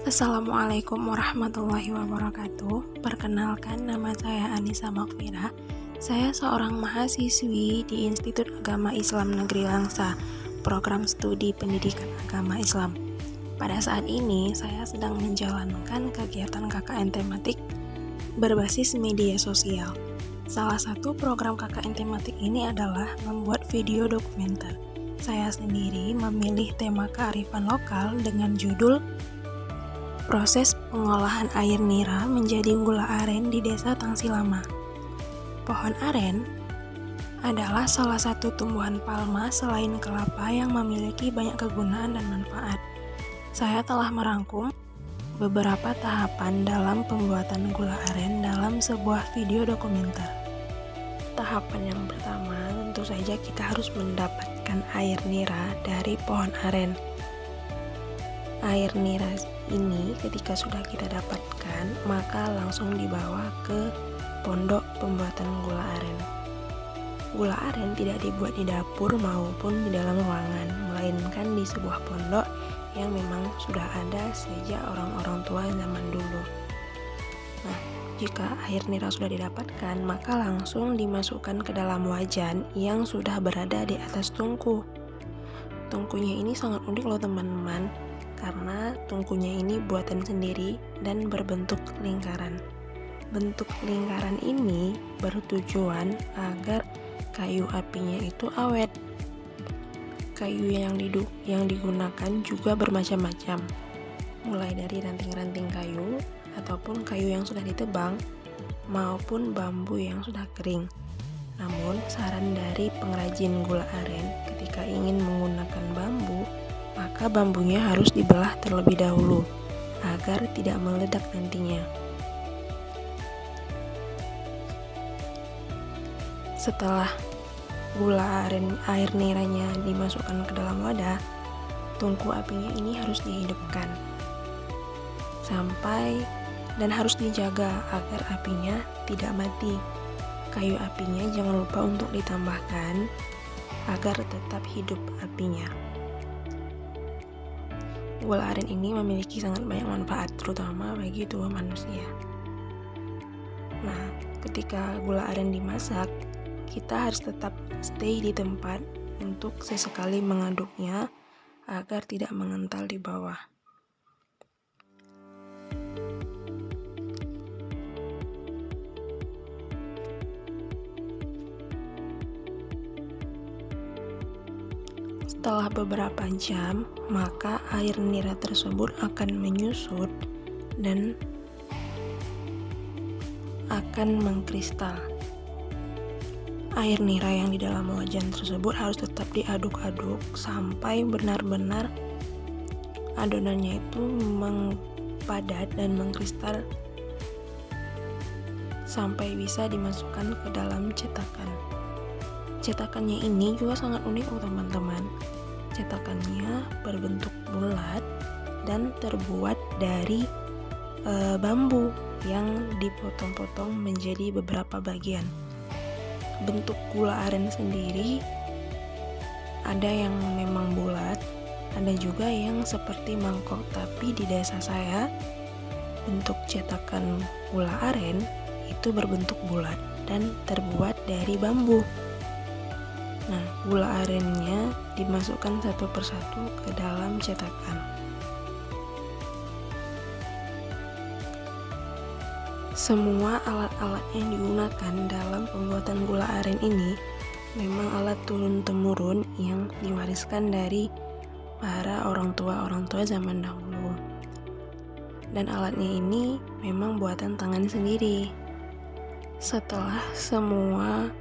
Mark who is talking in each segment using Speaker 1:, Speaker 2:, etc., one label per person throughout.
Speaker 1: Assalamualaikum warahmatullahi wabarakatuh. Perkenalkan, nama saya Anissa Makfirah. Saya seorang mahasiswi di Institut Agama Islam Negeri Langsa, program studi pendidikan agama Islam. Pada saat ini, saya sedang menjalankan kegiatan KKN tematik berbasis media sosial. Salah satu program KKN tematik ini adalah membuat video dokumenter. Saya sendiri memilih tema kearifan lokal dengan judul Proses pengolahan air nira menjadi gula aren di Desa Tangsi Lama. Pohon aren adalah salah satu tumbuhan palma selain kelapa yang memiliki banyak kegunaan dan manfaat. Saya telah merangkum beberapa tahapan dalam pembuatan gula aren dalam sebuah video dokumenter. Tahapan yang pertama, tentu saja kita harus mendapatkan air nira dari pohon aren. Air nira ini ketika sudah kita dapatkan, maka langsung dibawa ke pondok pembuatan gula aren. Gula aren tidak dibuat di dapur maupun di dalam ruangan, melainkan di sebuah pondok yang memang sudah ada sejak orang-orang tua zaman dulu. Nah, jika air nira sudah didapatkan, maka langsung dimasukkan ke dalam wajan yang sudah berada di atas tungku. Tungkunya ini sangat unik loh teman-teman, karena tungkunya ini buatan sendiri dan berbentuk lingkaran. Bentuk lingkaran ini bertujuan agar kayu apinya itu awet. Kayu yang digunakan juga bermacam-macam, mulai dari ranting-ranting kayu ataupun kayu yang sudah ditebang maupun bambu yang sudah kering. Namun saran dari pengrajin gula aren, ketika ingin menggunakan bambu, maka bambunya harus dibelah terlebih dahulu agar tidak meledak nantinya. Setelah gula aren air niranya dimasukkan ke dalam wadah, tungku apinya ini harus dihidupkan dan harus dijaga agar apinya tidak mati. Kayu apinya jangan lupa untuk ditambahkan agar tetap hidup apinya. Gula aren ini memiliki sangat banyak manfaat, terutama bagi tubuh manusia. Nah, ketika gula aren dimasak, kita harus tetap stay di tempat untuk sesekali mengaduknya agar tidak mengental di bawah. Setelah beberapa jam, maka air nira tersebut akan menyusut dan akan mengkristal. Air nira yang di dalam wajan tersebut harus tetap diaduk-aduk sampai benar-benar adonannya itu padat dan mengkristal sampai bisa dimasukkan ke dalam cetakan. Cetakannya ini juga sangat unik teman-teman. Cetakannya berbentuk bulat dan terbuat dari bambu yang dipotong-potong menjadi beberapa bagian. Bentuk gula aren sendiri ada yang memang bulat, ada juga yang seperti mangkok, tapi di desa saya bentuk cetakan gula aren itu berbentuk bulat dan terbuat dari bambu. Nah, gula arennya dimasukkan satu persatu ke dalam cetakan. Semua alat-alat yang digunakan dalam pembuatan gula aren ini memang alat turun-temurun yang diwariskan dari para orang tua zaman dahulu. Dan alatnya ini memang buatan tangan sendiri. Setelah semua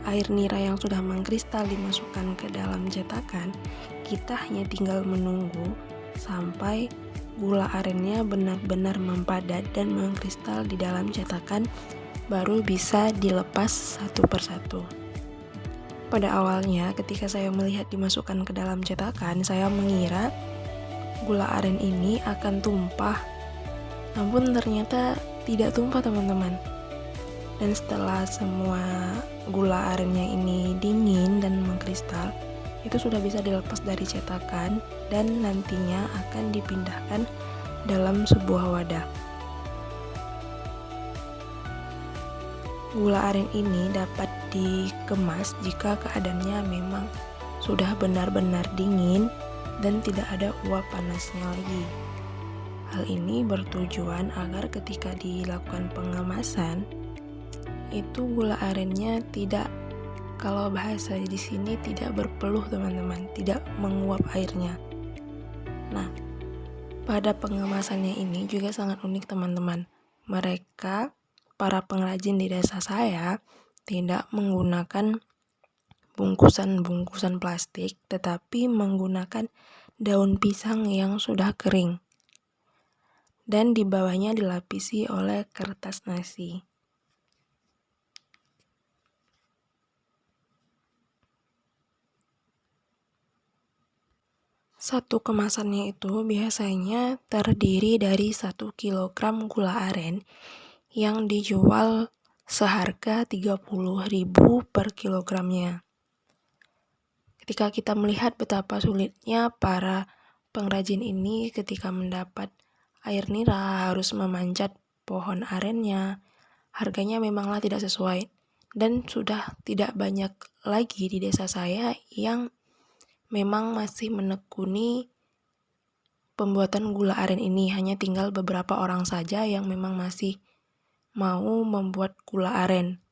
Speaker 1: air nira yang sudah mengkristal dimasukkan ke dalam cetakan, kita hanya tinggal menunggu sampai gula arennya benar-benar mempadat dan mengkristal di dalam cetakan, baru bisa dilepas satu persatu. Pada awalnya ketika saya melihat dimasukkan ke dalam cetakan, saya mengira gula aren ini akan tumpah. Namun ternyata tidak tumpah teman-teman. Dan setelah semua gula arennya ini dingin dan mengkristal, itu sudah bisa dilepas dari cetakan dan nantinya akan dipindahkan dalam sebuah wadah. Gula aren ini dapat dikemas jika keadaannya memang sudah benar-benar dingin dan tidak ada uap panasnya lagi. Hal ini bertujuan agar ketika dilakukan pengemasan, itu gula arennya tidak, kalau bahasa di sini, tidak berpeluh teman-teman, tidak menguap airnya. Nah, pada pengemasannya ini juga sangat unik teman-teman. Mereka, para pengrajin di desa saya, tidak menggunakan bungkusan-bungkusan plastik, tetapi menggunakan daun pisang yang sudah kering. Dan di bawahnya dilapisi oleh kertas nasi. Satu kemasannya itu biasanya terdiri dari 1 kilogram gula aren yang dijual seharga 30.000 per kilogramnya. Ketika kita melihat betapa sulitnya para pengrajin ini ketika mendapat air nira harus memanjat pohon arennya, harganya memanglah tidak sesuai. Dan sudah tidak banyak lagi di desa saya yang memang masih menekuni pembuatan gula aren ini. Hanya tinggal beberapa orang saja yang memang masih mau membuat gula aren.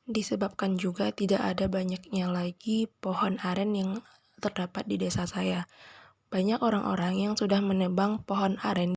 Speaker 1: Disebabkan juga tidak ada banyaknya lagi pohon aren yang terdapat di desa saya. Banyak orang-orang yang sudah menebang pohon aren